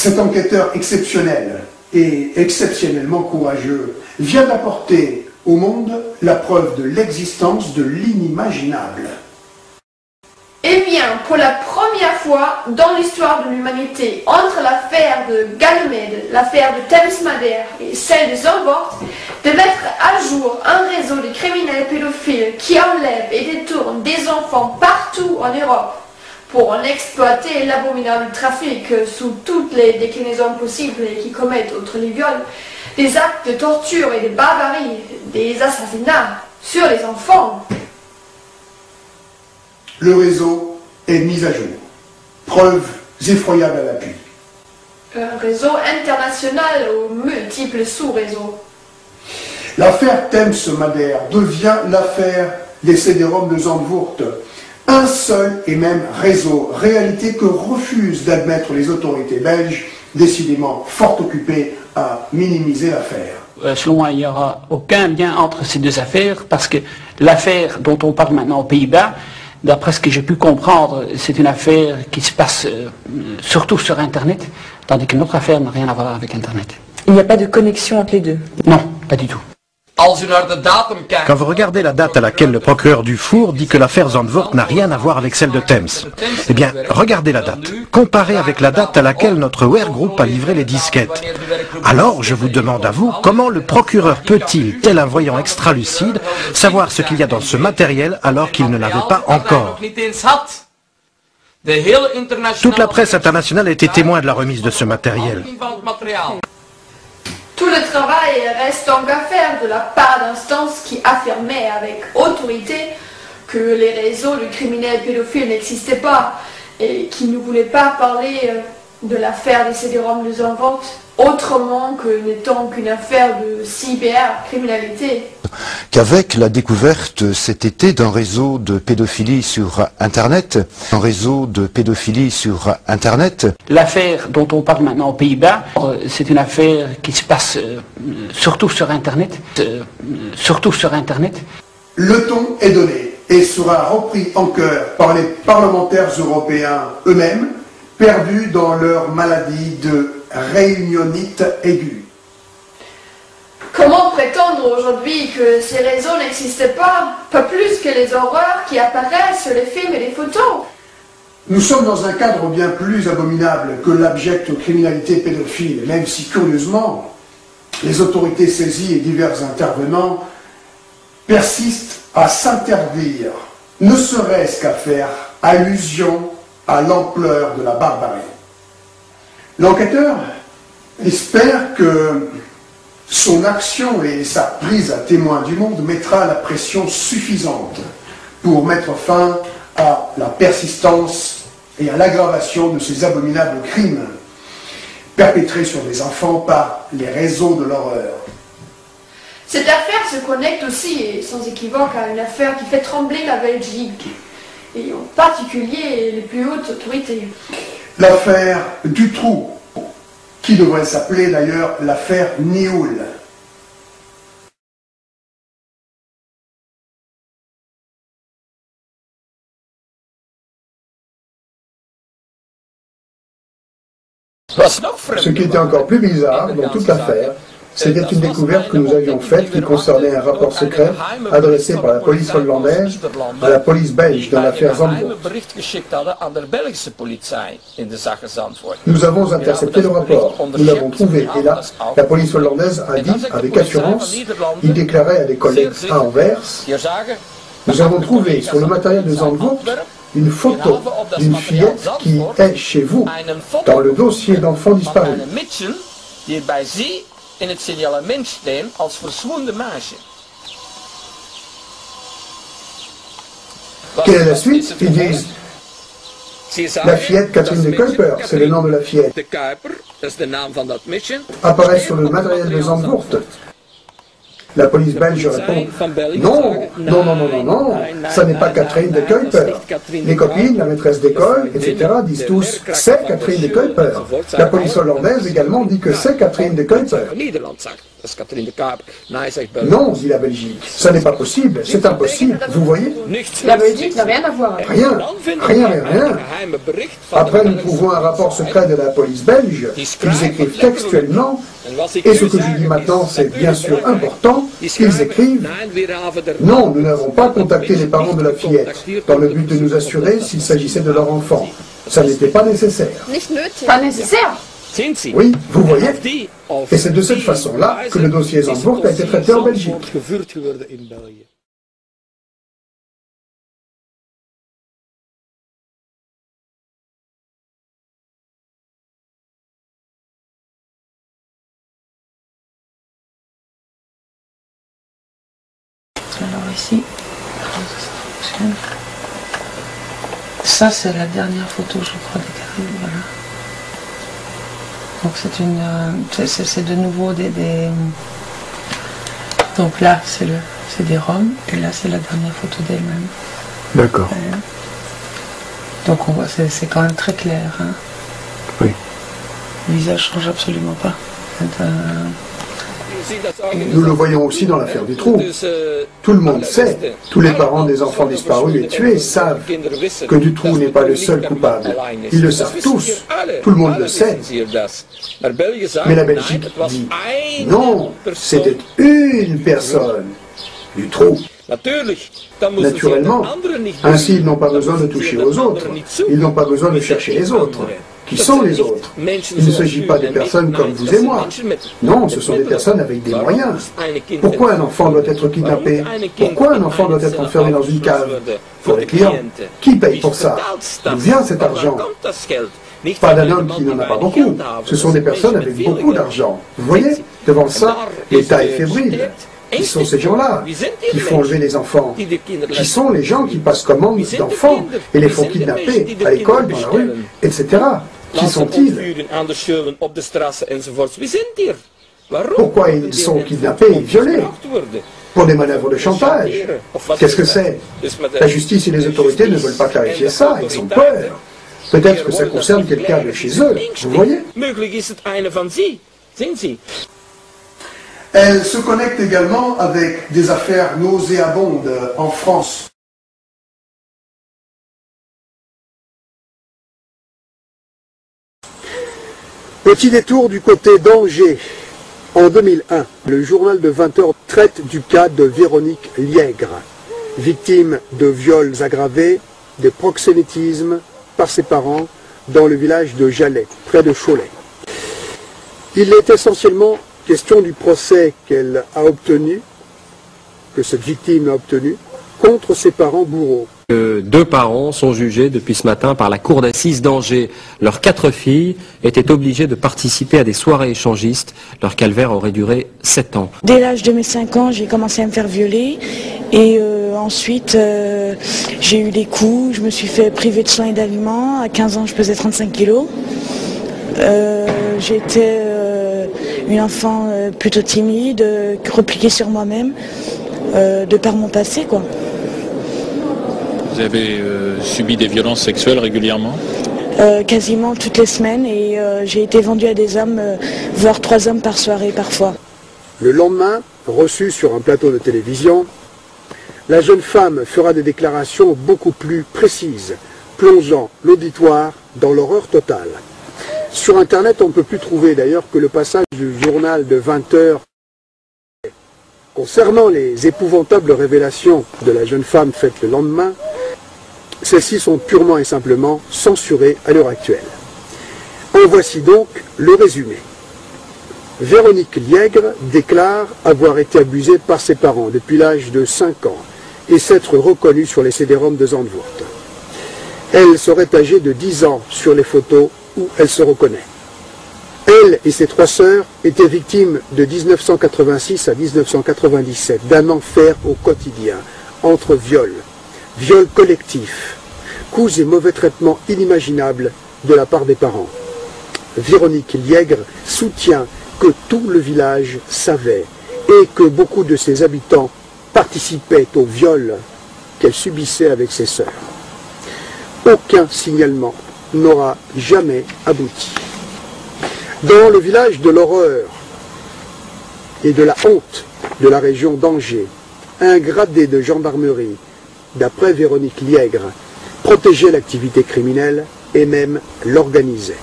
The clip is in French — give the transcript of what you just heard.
Cet enquêteur exceptionnel et exceptionnellement courageux vient d'apporter au monde la preuve de l'existence de l'inimaginable. Eh bien, pour la première fois dans l'histoire de l'humanité, entre l'affaire de Ganymède, l'affaire de Thames Madère et celle de Zandvoort, de mettre à jour un réseau de criminels pédophiles qui enlèvent et détournent des enfants partout en Europe pour en exploiter l'abominable trafic sous toutes les déclinaisons possibles et qui commettent, outre les viols, des actes de torture et de barbarie, des assassinats sur les enfants. Le réseau est mis à jour. Preuves effroyables à l'appui. Un réseau international aux multiples sous-réseaux. L'affaire Thames Madère devient l'affaire des CD-ROM de Zandvoort. Un seul et même réseau, réalité que refusent d'admettre les autorités belges, décidément fort occupées à minimiser l'affaire. Selon moi, il n'y aura aucun lien entre ces deux affaires, parce que l'affaire dont on parle maintenant aux Pays-Bas, d'après ce que j'ai pu comprendre, c'est une affaire qui se passe surtout sur Internet, tandis que notre affaire n'a rien à voir avec Internet. Il n'y a pas de connexion entre les deux? Non, pas du tout. Quand vous regardez la date à laquelle le procureur Dufour dit que l'affaire Zandvoort n'a rien à voir avec celle de Thames, eh bien, regardez la date. Comparez avec la date à laquelle notre Ware Group a livré les disquettes. Alors, je vous demande à vous, comment le procureur peut-il, tel un voyant extra-lucide, savoir ce qu'il y a dans ce matériel alors qu'il ne l'avait pas encore? Toute la presse internationale a été témoin de la remise de ce matériel. Tout le travail reste donc à faire de la part d'instances qui affirmaient avec autorité que les réseaux de criminels pédophiles n'existaient pas et qui ne voulaient pas parler de l'affaire des CD-ROM de Zandvoort autrement que n'étant qu'une affaire de cybercriminalité. Qu'avec la découverte cet été d'un réseau de pédophilie sur Internet, L'affaire dont on parle maintenant aux Pays-Bas, c'est une affaire qui se passe surtout sur Internet, Le ton est donné et sera repris en chœur par les parlementaires européens eux-mêmes, perdus dans leur maladie de réunionite aiguë. Comment prétendre aujourd'hui que ces réseaux n'existaient pas plus que les horreurs qui apparaissent sur les films et les photos? Nous sommes dans un cadre bien plus abominable que l'abjecte criminalité pédophile, même si curieusement, les autorités saisies et divers intervenants persistent à s'interdire, ne serait-ce qu'à faire allusion à l'ampleur de la barbarie. L'enquêteur espère que son action et sa prise à témoin du monde mettra la pression suffisante pour mettre fin à la persistance et à l'aggravation de ces abominables crimes perpétrés sur des enfants par les réseaux de l'horreur. Cette affaire se connecte aussi, et sans équivoque, à une affaire qui fait trembler la Belgique, et en particulier les plus hautes autorités. L'affaire Dutroux, qui devrait s'appeler d'ailleurs l'affaire Nioul. Ce qui était encore plus bizarre dans toute l'affaire, c'était une découverte que nous avions faite qui concernait un rapport secret adressé par la police hollandaise à la police belge dans l'affaire Zandvoort. Nous avons intercepté le rapport, nous l'avons trouvé, et là, la police hollandaise a dit avec assurance, il déclarait à des collègues à Anvers, nous avons trouvé sur le matériel de Zandvoort une photo d'une fillette qui est chez vous, dans le dossier d'enfants disparus. In het signalement als verzwonden meisje. Quelle est la suite? Ils disent la fillette Catherine de Kuiper, c'est le nom de la fillette, apparaît sur le matériel de Zandvoort. La police belge répond non, non, non, non, non, non, ça n'est pas Catherine de Kuiper. Les copines, la maîtresse d'école, etc. disent tous c'est Catherine de Kuiper. La police hollandaise également dit que c'est Catherine de Kuiper. Non, dit la Belgique, ça n'est pas possible, c'est impossible, vous voyez? La Belgique n'a rien à voir avec. Rien. Après, nous trouvons un rapport secret de la police belge, ils écrivent textuellement, et ce que je dis maintenant, c'est bien sûr important, ils écrivent « Non, nous n'avons pas contacté les parents de la fillette, dans le but de nous assurer s'il s'agissait de leur enfant. Ça n'était pas nécessaire. » Pas nécessaire? Oui, vous voyez? Et c'est de cette façon-là que le dossier Zandvoort a été traité en Belgique. Alors ici, ça c'est la dernière photo, je crois, des Caraïbes, voilà. Donc c'est de nouveau des... Donc là c'est des Roms, et là c'est la dernière photo d'elle-même. D'accord. Donc on voit, c'est quand même très clair. Hein. Oui. Le visage change absolument pas. Nous le voyons aussi dans l'affaire du trou. Tout le monde sait, tous les parents des enfants disparus et tués savent que Dutroux n'est pas le seul coupable. Ils le savent tous, tout le monde le sait. Mais la Belgique dit non, c'était une personne, Dutroux. Naturellement, ainsi ils n'ont pas besoin de toucher aux autres, ils n'ont pas besoin de chercher les autres. Qui sont les autres? Il ne s'agit pas de personnes comme vous et moi. Non, ce sont des personnes avec des moyens. Pourquoi un enfant doit être kidnappé? Pourquoi un enfant doit être enfermé dans une cave? Pour les clients. Qui paye pour ça? D'où vient cet argent? Pas d'un homme qui n'en a pas beaucoup. Ce sont des personnes avec beaucoup d'argent. Vous voyez? Devant ça, l'État est fébrile. Qui sont ces gens-là qui font enlever les enfants? Qui sont les gens qui passent commande d'enfants et les font kidnapper à l'école, dans la rue, etc. Qui sont-ils? Pourquoi ils sont kidnappés et violés? Pour des manœuvres de chantage. Qu'est-ce que c'est? La justice et les autorités ne veulent pas clarifier ça, ils ont peur. Peut-être que ça concerne quelqu'un de chez eux, vous voyez? Elle se connecte également avec des affaires nauséabondes en France. Petit détour du côté d'Angers. En 2001, le journal de 20 heures traite du cas de Véronique Liègre, victime de viols aggravés, de proxénétisme par ses parents dans le village de Jalais, près de Cholet. Il est essentiellement question du procès qu'elle a obtenu, que cette victime a obtenu, contre ses parents bourreaux. Deux parents sont jugés depuis ce matin par la cour d'assises d'Angers. Leurs 4 filles étaient obligées de participer à des soirées échangistes. Leur calvaire aurait duré 7 ans. Dès l'âge de mes 5 ans, j'ai commencé à me faire violer. Et ensuite, j'ai eu des coups. Je me suis fait priver de soins et d'aliments. À 15 ans, je pesais 35 kilos. J'étais une enfant plutôt timide, repliée sur moi-même, de par mon passé, quoi. Vous avez subi des violences sexuelles régulièrement? Quasiment toutes les semaines, et j'ai été vendue à des hommes, voire 3 hommes par soirée parfois. Le lendemain, reçue sur un plateau de télévision, la jeune femme fera des déclarations beaucoup plus précises, plongeant l'auditoire dans l'horreur totale. Sur Internet, on ne peut plus trouver d'ailleurs que le passage du journal de 20 heures. Concernant les épouvantables révélations de la jeune femme faites le lendemain, celles-ci sont purement et simplement censurées à l'heure actuelle. En voici donc le résumé. Véronique Liègre déclare avoir été abusée par ses parents depuis l'âge de 5 ans et s'être reconnue sur les CD-ROM de Zandvoort. Elle serait âgée de 10 ans sur les photos où elle se reconnaît. Elle et ses 3 sœurs étaient victimes de 1986 à 1997 d'un enfer au quotidien, entre viols collectifs, coups et mauvais traitements inimaginables de la part des parents. Véronique Liègre soutient que tout le village savait et que beaucoup de ses habitants participaient au viol qu'elle subissait avec ses sœurs. Aucun signalement n'aura jamais abouti. Dans le village de l'horreur, et de la honte de la région d'Angers, un gradé de gendarmerie, d'après Véronique Liègre, protégeait l'activité criminelle et même l'organisait.